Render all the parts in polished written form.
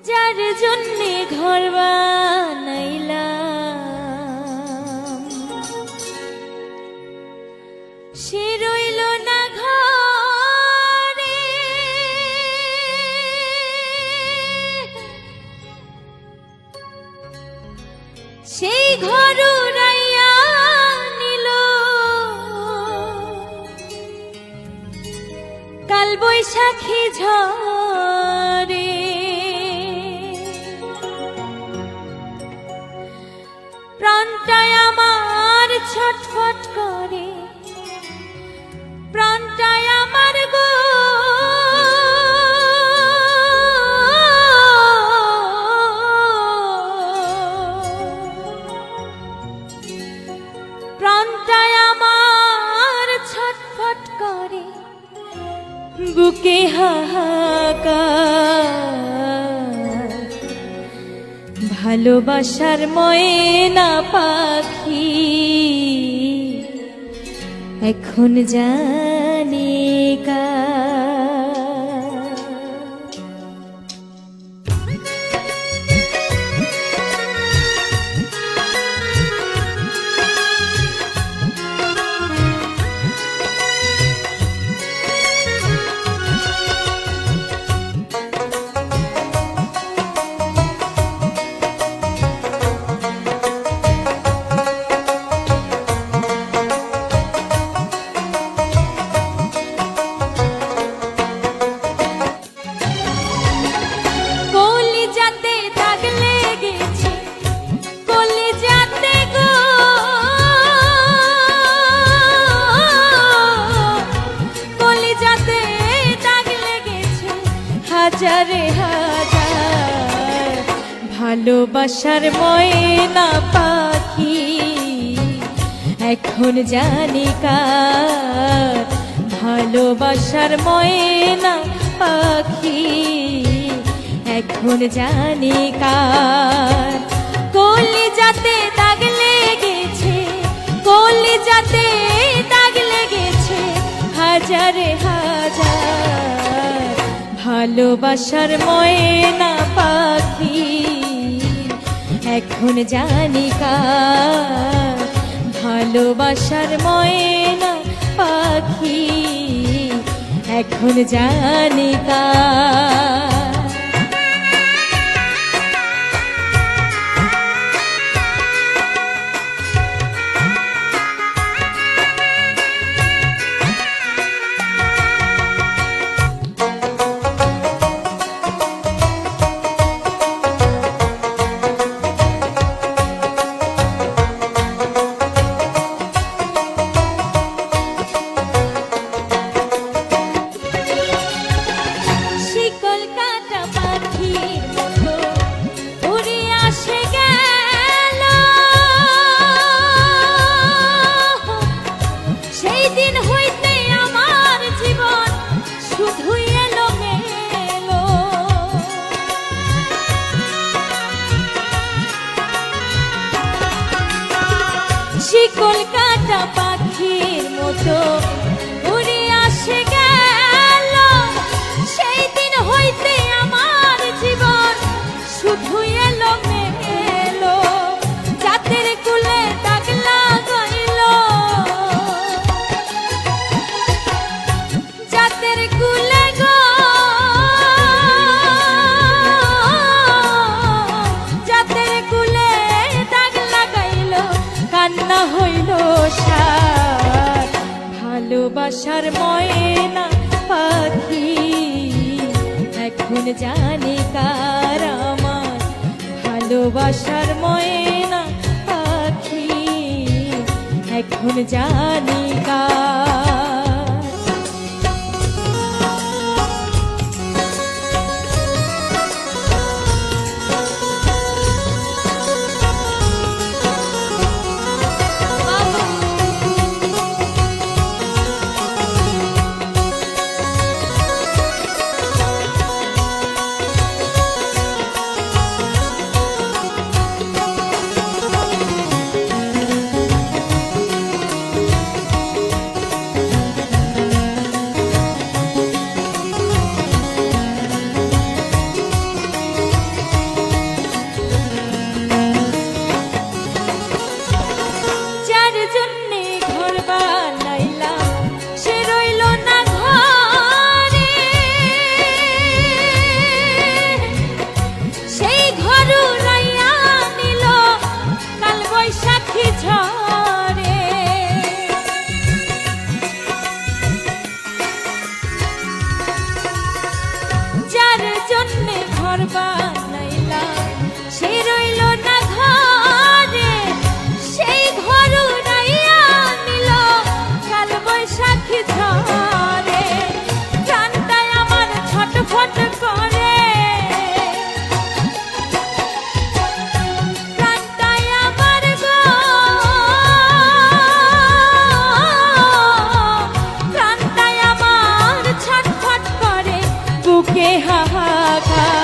যার জন্যে ঘর বানাইলাম সে রইল না ঘরে, সেই ঘর উড়াইয়া নিল কাল বৈশাখী ঝড়ে। প্রাণটায় আমার ছটফট করে, প্রাণটায় আমার গো প্রাণটায় আমার ছটফট করে, বুকে হাহাকার। ভালোবাসার ময়না পাখি এখন জানি কার। হাজারে হাজার ভালোবাসার ময়না পাখি এখন জানি কার। ভালোবাসার ময়না পাখি এখন জানি কার। কলিজাতে দাগ লেগেছে, কলিজাতে দাগ লেগেছে হাজারে হাজার ভালোবাসার ময়না পাখি এখন জানি কার। ভালোবাসার ময়না পাখি এখন জানি কার। শিকল কাটা পাখির মতো উড়ে আসে গেল, সেই দিন হইতে আমার জীবন শুধু এলো মেলো। জাতের কুলে দাগ লাগাইল, জাতের কুলে গো জাতের কুলে দাগ লাগাইল, কান্না হইল সার। ভালোবাসার ময়না পাখি এখন জানি কার আমার। ভালোবাসার ময়না পাখি এখন জানি কার। ঘর বানাইলা সে রইল না ঘরে, সেই ঘর উড়াইয়া নিল কাল বৈশাখী ঝড়ে। প্রাণটাই আমার ছটফট করে, প্রাণটাই আমার গো, প্রাণটাই আমার ছটফট করে, বুকে হাহাকার।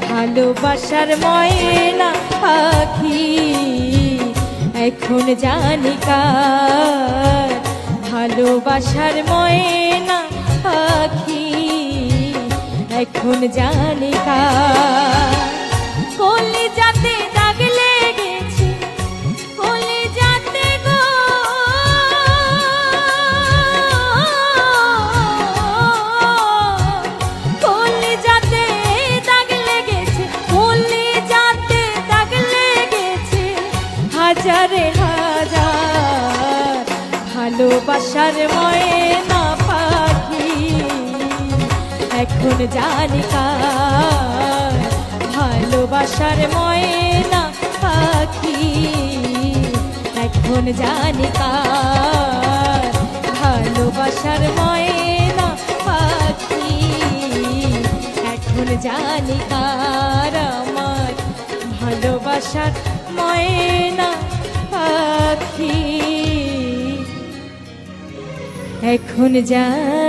ভালোবাসার ময়না পাখি এখন জানি কার, ভালোবাসার ময়না পাখি এখন জানি কার। কলিজাতে দাগ লেগেছে, কলিজাতে গো, কলিজাতে দাগ লেগেছে, কলিজাতে দাগ লেগেছে হাজারে হাজার। ভালোবাসার ময়না পাখি এখন জানি কার, ভালোবাসার ময়না পাখি এখন জানি কার, ভালোবাসার ময়না পাখি এখন জানি কার। আমার ভালোবাসার ময়না পাখি এখন জানি